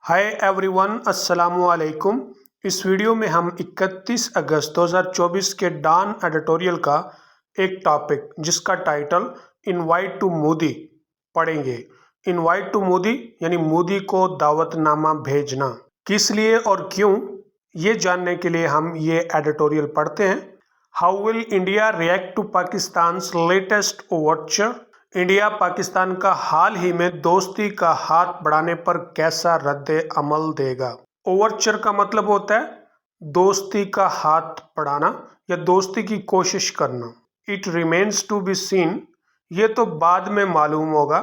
Hi everyone, अस्सलाम वालेकुम। इस वीडियो में हम 31 अगस्त 2024 के डॉन एडिटोरियल का एक टॉपिक जिसका टाइटल इनवाइट टू मोदी पढ़ेंगे। इनवाइट टू मोदी यानी मोदी को दावतनामा भेजना, किस लिए और क्यों, ये जानने के लिए हम ये एडिटोरियल पढ़ते हैं। How will India react to Pakistan's latest overture? India Pakistan का हाल ही में दोस्ती का हाथ बढ़ाने पर कैसा रद्द अमल देगा। ओवरचर का मतलब होता है दोस्ती का हाथ बढ़ाना या दोस्ती की कोशिश करना। It remains to be seen, ये तो बाद में मालूम होगा।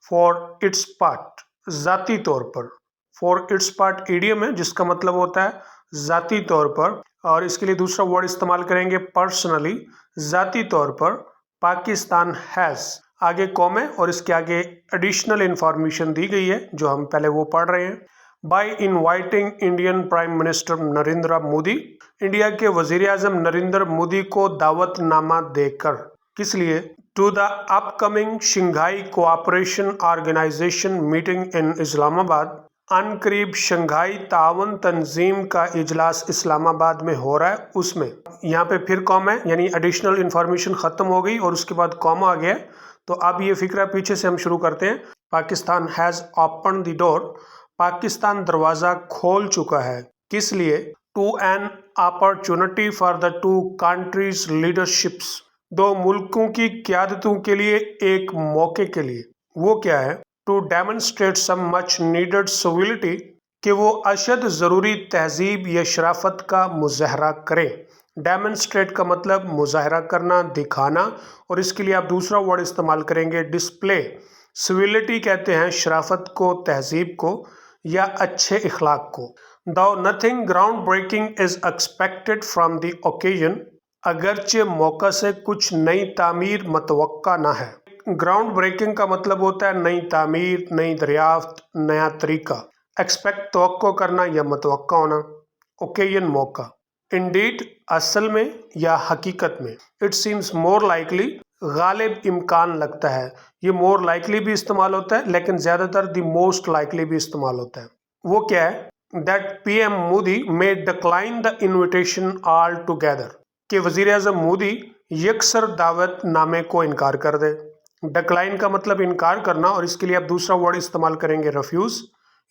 फॉर इट्स पार्ट, जाती तौर पर। फॉर इट्स पार्ट इडियम है जिसका मतलब होता है जाती तौर पर, और इसके लिए दूसरा वर्ड इस्तेमाल करेंगे पर्सनली, जाती तौर पर। पाकिस्तान हैज़, आगे कॉम है और इसके आगे एडिशनल इंफॉर्मेशन दी गई है जो हम पहले वो पढ़ रहे हैं। By inviting Indian prime minister Narendra Modi, India के वजीर आजम नरेंद्र मोदी को दावतनामा देकर, किस लिए? To the upcoming Shanghai cooperation organization meeting in Islamabad, अनकरीब शंघाई तावन तंजीम का इजलास इस्लामाबाद में हो रहा है, उसमें। यहाँ पे फिर कॉमा है यानी एडिशनल इंफॉर्मेशन खत्म हो गई और उसके बाद कॉमा आ गया। तो अब ये फिक्रा पीछे से हम शुरू करते हैं। Pakistan has open the door, Pakistan दरवाज़ा खोल चुका है, किस लिए? To an opportunity for the two countries leaderships, दो मुल्कों की क़यादतों के लिए एक मौके के लिए। वो क्या है? To demonstrate some much needed civility, कि वो अशद ज़रूरी तहजीब या शराफत का मुजाहरा करें। डेमोन्स्ट्रेट का मतलब मुजाहरा करना, दिखाना, और इसके लिए आप दूसरा वर्ड इस्तेमाल करेंगे डिस्प्ले। सिविलिटी कहते हैं शराफत को, तहजीब को या अच्छे इखलाक को। Though nothing groundbreaking is expected from the occasion, अगरचे मौका से कुछ नई तामीर मतवक्का ना है। ग्राउंड ब्रेकिंग का मतलब होता है नई तामीर, नई दरियाफ्त, नया तरीका। एक्सपेक्ट तवक्को करना या मतवक्का होना। ओकेजन मौका। इंडीड असल में या हकीकत में। It seems more likely, Ghalib इम्कान लगता है। ये मोर लाइकली भी इस्तेमाल होता है लेकिन ज़्यादातर द मोस्ट लाइकली भी इस्तेमाल होता है। वो क्या है? That PM Modi may decline the invitation all together, कि वज़ीर आज़म मोदी यकसर दावत नामे को इनकार कर दे। डिक्लाइन का मतलब इनकार करना और इसके लिए आप दूसरा वर्ड इस्तेमाल करेंगे रिफ्यूज़।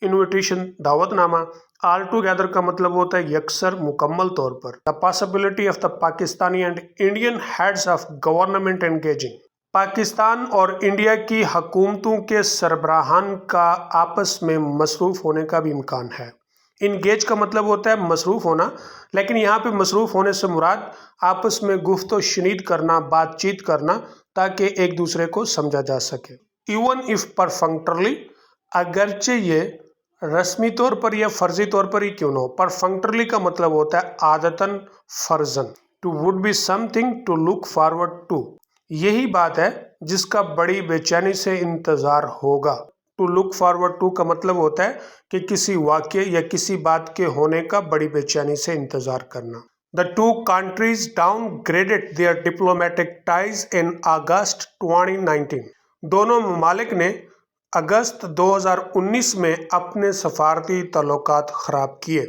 इन्विटेशन दावतनामा। ऑल टुगेदर का मतलब होता है यकसर, मुकम्मल तौर पर। The possibility of the Pakistani and Indian heads of government engaging, Pakistan और इंडिया की हुकूमतों के सरबराहान का आपस में मसरूफ़ होने का भी इम्कान है। इंगेज का मतलब होता है मसरूफ़ होना, लेकिन यहाँ पे मसरूफ़ होने से मुराद आपस में गुफ्तो शनीद करना, बातचीत करना, ताकि एक दूसरे को समझा जा सके। इवन इफ़ परफंक्टरली, अगरचे ये रस्मी तौर पर या फर्जी तौर पर ही क्यों ना हो। परफंक्टरली का मतलब होता है आदतन, फर्जन। To would be something to look forward to, यही बात है जिसका बड़ी बेचैनी से इंतज़ार होगा। टू लुक फॉरवर्ड टू का मतलब होता है कि किसी वाक़े या किसी बात के होने का बड़ी बेचैनी से इंतज़ार करना। The two countries downgraded their diplomatic ties in August 2019, दोनों ममालिक ने अगस्त 2019 में अपने सफारती ताल्लुकात ख़राब किए।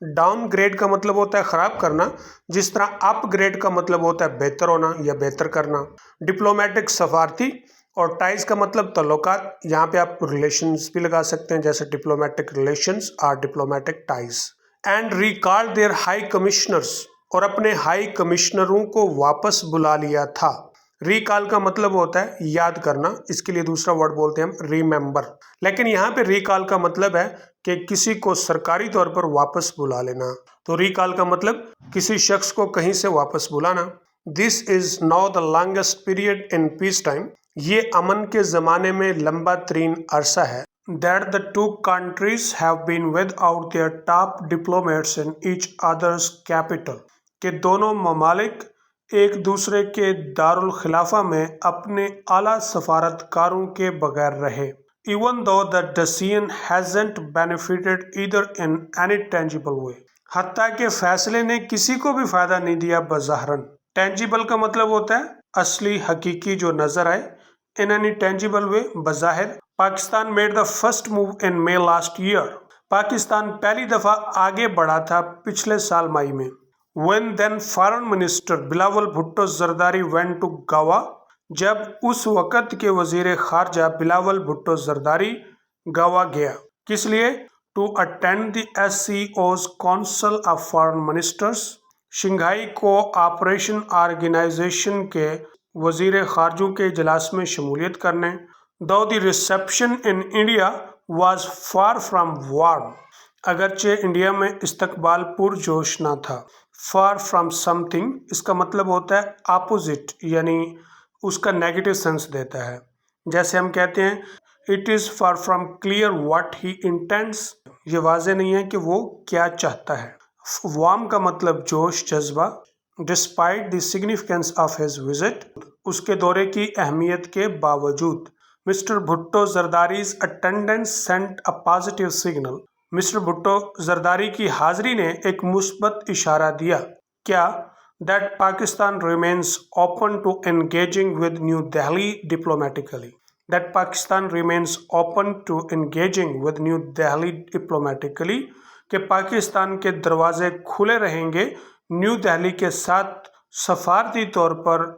डाउनग्रेड का मतलब होता है ख़राब करना, जिस तरह अपग्रेड का मतलब होता है बेहतर होना या बेहतर करना। डिप्लोमेटिक सफारती, और टाइज का मतलब ताल्लुकात, यहाँ पे आप रिलेशंस भी लगा सकते हैं जैसे डिप्लोमेटिक रिलेशंस और diplomatic ties. And recall their high commissioners, और अपने हाई कमिश्नरों को वापस बुला लिया था। रिकॉल का मतलब होता है याद करना, इसके लिए दूसरा वर्ड बोलते हैं हम रिमेंबर। लेकिन यहाँ पे रिकॉल का मतलब है कि किसी को सरकारी तौर पर वापस बुला लेना। तो रिकॉल का मतलब किसी शख्स को कहीं से वापस बुलाना। This is now the longest period in peace time, ये अमन के ज़माने में लंबा तरीन अरसा है। That the two countries have been without their top diplomats in each others capital, के दोनों ममालिक एक दूसरे के दारुल खिलाफा में अपने आला सफारतकारों के बगैर रहे। Even though the decision hasn't benefited either in any tangible way, हत्ता के फैसले ने किसी को भी फायदा नहीं दिया बज़ाहरन। टेंजिबल का मतलब होता है असली, हकीकी, जो नजर आए। इन एनी टेंजिबल वे, बज़ाहिर। Pakistan made the first move in May last year, Pakistan पहली दफ़ा आगे बढ़ा था पिछले साल मई में। When then foreign minister Bilawal Bhutto Zardari went to Goa, जब उस वक़्त के वज़ीर ख़ारजा बिलावल भुट्टो जरदारी गोवा गया। किस लिए? To attend the SCO's council of foreign ministers, Shanghai cooperation organisation के वज़ीर ख़ारजों के इजलास में शमूलियत करने। Though the reception in India was far from warm, अगरचे इंडिया में इस्तकबाल पुरजोश ना था। Far from something इसका मतलब होता है ऑपोजिट, यानी उसका नेगेटिव सेंस देता है। जैसे हम कहते हैं it is far from clear what he intends, ये वाज़ेह नहीं है कि वो क्या चाहता है। वार्म का मतलब जोश, जज्बा। Despite the significance of his visit, उसके दौरे की अहमियत के बावजूद। Mister Bhutto Zardari's attendance sent a positive signal, mister Bhutto Zardari की हाजिरी ने एक मुस्बत इशारा दिया। क्या? That Pakistan remains open to engaging with New Delhi diplomatically, that Pakistan remains open to engaging with New Delhi diplomatically, कि पाकिस्तान के दरवाजे खुले रहेंगे न्यू दिल्ली के साथ सफारती तौर पर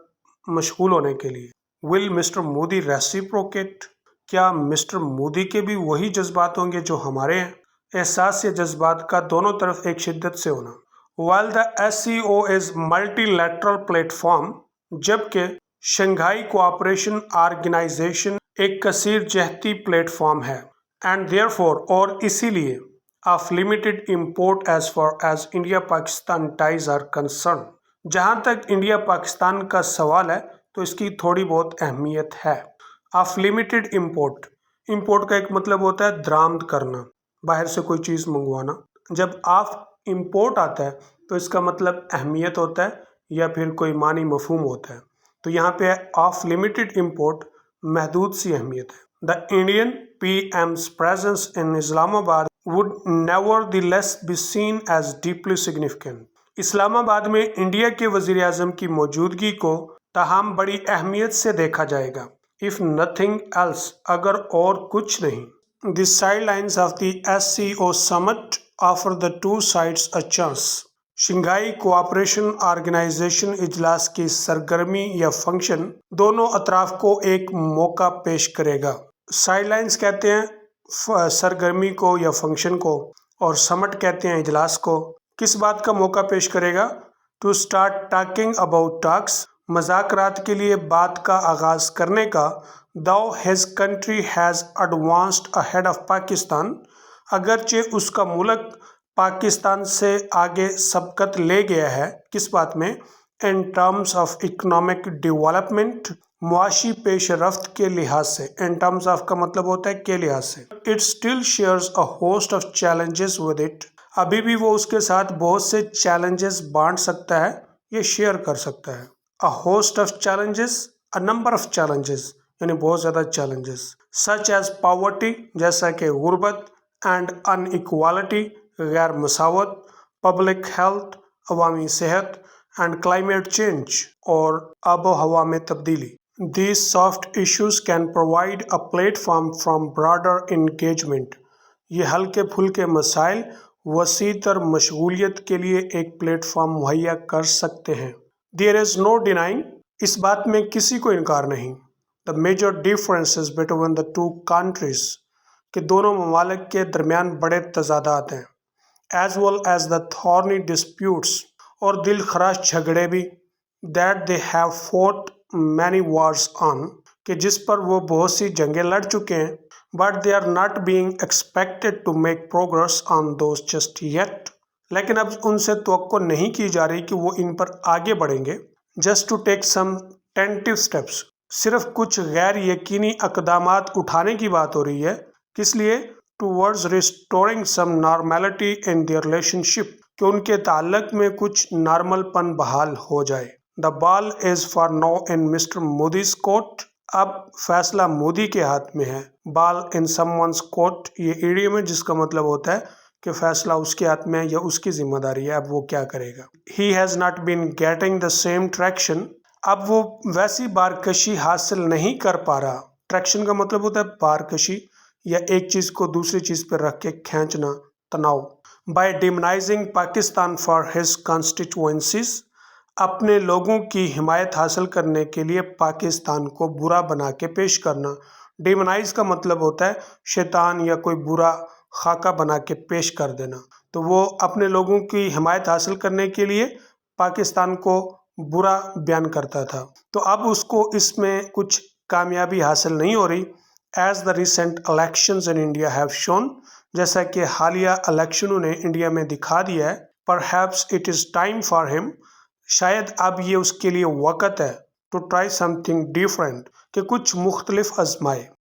मशगूल होने के लिए। विल मिस्टर मोदी रेसिप्रोकेट, क्या मिस्टर मोदी के भी वही जज्बात होंगे जो हमारे हैं? एहसास या जज्बात का दोनों तरफ एक शिद्दत से होना। While the SCO is multilateral platform, जबकि शंघाई कोऑपरेशन ऑर्गेनाइजेशन एक कसीर जहती प्लेटफॉर्म है, एंड therefore और इसीलिए of limited import as far as India Pakistan ties are concern, जहाँ तक इंडिया पाकिस्तान का सवाल है तो इसकी थोड़ी बहुत अहमियत है। ऑफ लिमिटेड इम्पोर्ट, इम्पोर्ट का एक मतलब होता है दरामद करना, बाहर से कोई चीज़ मंगवाना। जब ऑफ इम्पोर्ट आता है तो इसका मतलब अहमियत होता है या फिर कोई मानी मफहूम होता है। तो यहाँ पे ऑफ लिमिटेड इम्पोर्ट, महदूद सी अहमियत है। The Indian PM's presence in Islamabad would nevertheless be seen as deeply significant. Islamabad में इंडिया के वज़ीर आज़म की मौजूदगी को ताहम बड़ी अहमियत से देखा जाएगा। इफ़ नथिंग एल्स, अगर और कुछ नहीं। The sidelines of the SCO summit offer the two sides a chance. Shanghai cooperation organisation इजलास की सरगर्मी या फंक्शन दोनों अतराफ को एक मौका पेश करेगा। साइडलाइंस कहते हैं सरगर्मी को या फंक्शन को, और समट कहते हैं इजलास को। किस बात का मौका पेश करेगा? To start talking about talks, मज़ाकरात के लिए बात का आगाज़ करने का। Though his country has advanced ahead of Pakistan, अगरचे उसका मुल्क पाकिस्तान से आगे सबकत ले गया है। किस बात में? In terms of economic development, मुआशी पेश रफ्त के लिहाज से। इन टर्म्स ऑफ का मतलब होता है के लिहाज से। It still shares a host of challenges with it, अभी भी वो उसके साथ बहुत से चैलेंजेस बांट सकता है, ये शेयर कर सकता है। A host of challenges, a number of challenges, यानी बहुत ज़्यादा चैलेंजेस। सच एज पॉवर्टी, जैसा कि गुर्बत, एंड अनइक्वालिटी, गैर मसावत, पब्लिक हेल्थ, अवामी सेहत, एंड क्लाइमेट चेंज, और आबो हवा में तब्दीली। These soft issues can provide a platform from broader engagement. ये हल्के फुल्के मसाइल वसी तर मशगूलियत के लिए एक प्लेटफॉर्म मुहैया कर सकते हैं। There is no denying, इस बात में किसी को इनकार नहीं। The major differences between the two countries, कि दोनों ममालिक के दरमियान बड़े तजादात हैं। As well as the thorny disputes, और दिल खराश झगड़े भी। That they have fought many wars on, कि जिस पर वो बहुत सी जंगें लड़ चुके हैं। But they are not being expected to make progress on those just yet, लेकिन अब उनसे तवक्को नहीं की जा रही कि वो इन पर आगे बढ़ेंगे। Just to take some tentative steps, सिर्फ कुछ गैर यकीनी अक़दामात उठाने की बात हो रही है। किस लिए? Towards restoring some normality in their relationship, कि उनके ताल्लुक में कुछ नॉर्मलपन बहाल हो जाए। The ball is for now in Mr. Modi's court, अब फैसला मोदी के हाथ में है। Ball in someone's court, ये इडियम है जिसका मतलब होता है कि फैसला उसके हाथ में है या उसकी जिम्मेदारी है, अब वो क्या करेगा। He has not been getting the same traction, अब वो वैसी बारकशी हासिल नहीं कर पा रहा। ट्रैक्शन का मतलब होता है बारकशी, یا ایک چیز کو دوسری چیز پر رکھ کے کھینچنا، تناؤ۔ بائی ڈیمونائزنگ پاکستان فار ہز کانسٹیٹوئنسیز، اپنے لوگوں کی حمایت حاصل کرنے کے لیے پاکستان کو برا بنا کے پیش کرنا۔ ڈیمونائز کا مطلب ہوتا ہے شیطان یا کوئی برا خاکہ بنا کے پیش کر دینا۔ تو وہ اپنے لوگوں کی حمایت حاصل کرنے کے لیے پاکستان کو برا بیان کرتا تھا۔ تو اب اس کو اس میں کچھ کامیابی حاصل نہیں ہو رہی۔ As the recent elections in India have shown, جیسا کہ حالیہ الیکشنوں نے انڈیا میں دکھا دیا ہے، perhaps it is time for ہم، شاید اب یہ اس کے لیے وقت ہے، to try something different, کہ کچھ مختلف آزمائے۔